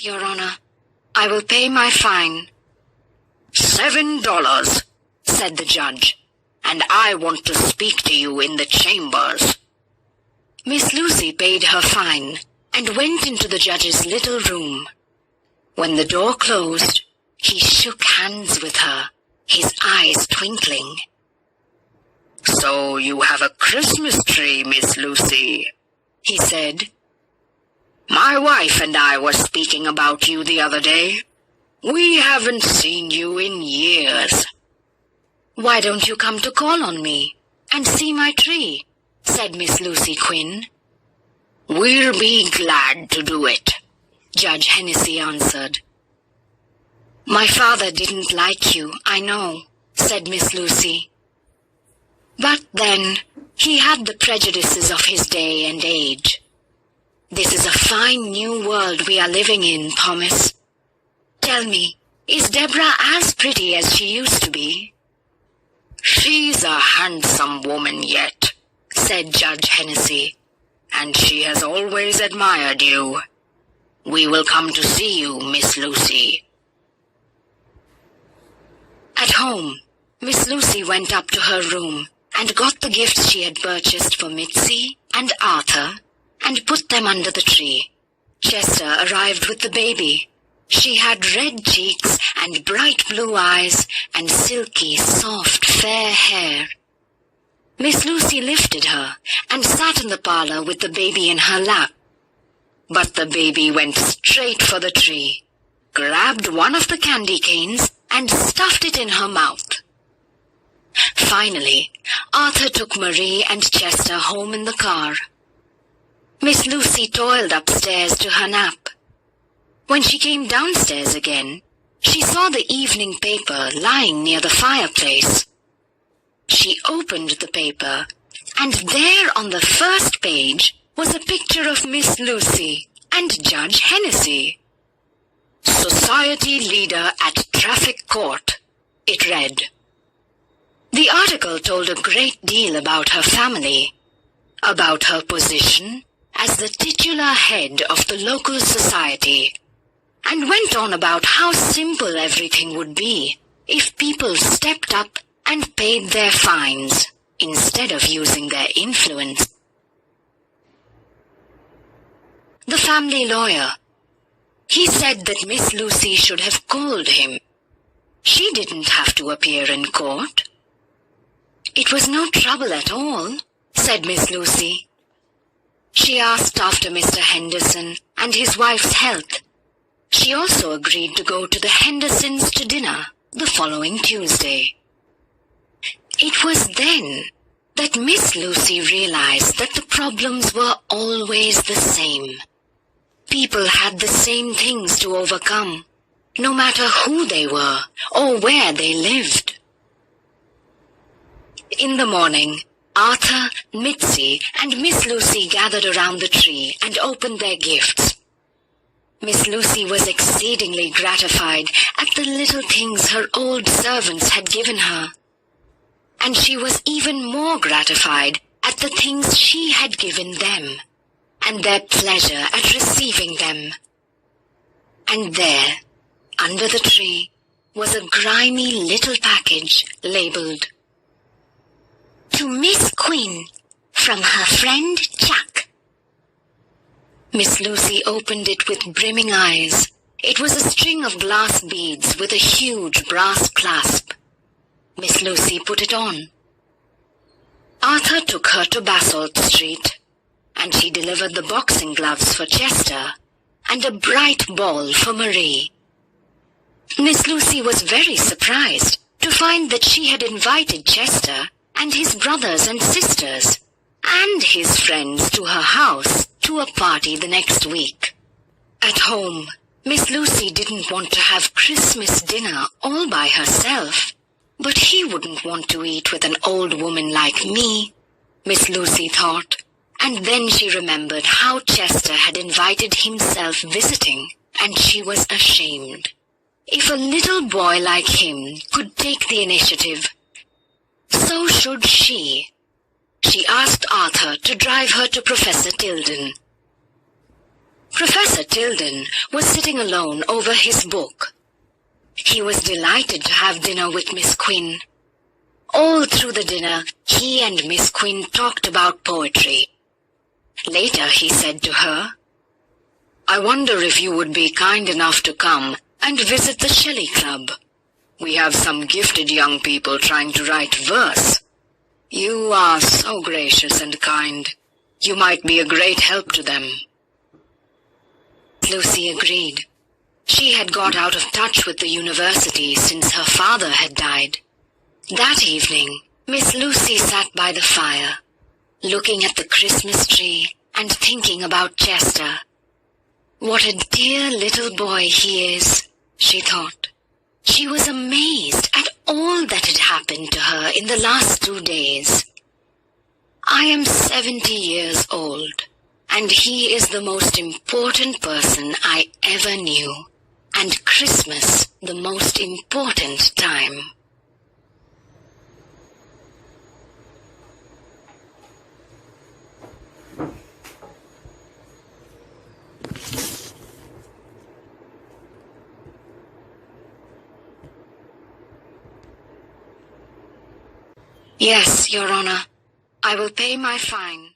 Your Honor. I will pay my fine." $7, said the judge, "and I want to speak to you in the chambers." Miss Lucy paid her fine and went into the judge's little room. When the door closed, he shook hands with her, his eyes twinkling. "So you have a Christmas tree, Miss Lucy," he said. "My wife and I were speaking about you the other day. We haven't seen you in years." "Why don't you come to call on me and see my tree?" said Miss Lucy Quinn. "We'll be glad to do it," Judge Hennessy answered. "My father didn't like you, I know," said Miss Lucy. "But then, he had the prejudices of his day and age. This is a fine new world we are living in, Thomas. Tell me, is Deborah as pretty as she used to be?" "She's a handsome woman yet," said Judge Hennessy. "and she has always admired you. We will come to see you, Miss Lucy." At home, Miss Lucy went up to her room and got the gifts she had purchased for Mitzi and Arthur and put them under the tree. Chester arrived with the baby. She had red cheeks and bright blue eyes and silky, soft, fair hair. Miss Lucy lifted her and sat in the parlor with the baby in her lap. But the baby went straight for the tree, grabbed one of the candy canes, and stuffed it in her mouth. Finally, Arthur took Marie and Chester home in the car. Miss Lucy toiled upstairs to her nap. When she came downstairs again, she saw the evening paper lying near the fireplace. She opened the paper, and there on the first page was a picture of Miss Lucy and Judge Hennessy. "Society leader at traffic court," it read. The article told a great deal about her family, about her position as the titular head of the local society, and went on about how simple everything would be if people stepped up and paid their fines instead of using their influence. The family lawyer. He said that Miss Lucy should have called him. She didn't have to appear in court. "It was no trouble at all," said Miss Lucy. She asked after Mr. Henderson and his wife's health. She also agreed to go to the Hendersons to dinner the following Tuesday. It was then that Miss Lucy realized that the problems were always the same. People had the same things to overcome, no matter who they were or where they lived. In the morning, Arthur, Mitzi, and Miss Lucy gathered around the tree and opened their gifts. Miss Lucy was exceedingly gratified at the little things her old servants had given her, and she was even more gratified at the things she had given them, and their pleasure at receiving them. And there, under the tree, was a grimy little package labeled, "To Miss Quinn, from her friend Chuck." Miss Lucy opened it with brimming eyes. It was a string of glass beads with a huge brass clasp. Miss Lucy put it on. Arthur took her to Basalt Street, and he delivered the boxing gloves for Chester and a bright ball for Marie. Miss Lucy was very surprised to find that she had invited Chester and his brothers and sisters and his friends to her house to a party the next week. At home, Miss Lucy didn't want to have Christmas dinner all by herself. But he wouldn't want to eat with an old woman like me, Miss Lucy thought, and then she remembered how Chester had invited himself visiting, and she was ashamed. If a little boy like him could take the initiative, so should she. She asked Arthur to drive her to Professor Tilden. Professor Tilden was sitting alone over his book. He was delighted to have dinner with Miss Quinn. All through the dinner, he and Miss Quinn talked about poetry. Later he said to her, "I wonder if you would be kind enough to come and visit the Shelley Club. We have some gifted young people trying to write verse. You are so gracious and kind. You might be a great help to them." Lucy agreed. She had got out of touch with the university since her father had died. That evening, Miss Lucy sat by the fire, looking at the Christmas tree and thinking about Chester. What a dear little boy he is, she thought. She was amazed at all that had happened to her in the last 2 days. I am 70 years old, and he is the most important person I ever knew, and Christmas the most important time. Yes, Your Honor. I will pay my fine.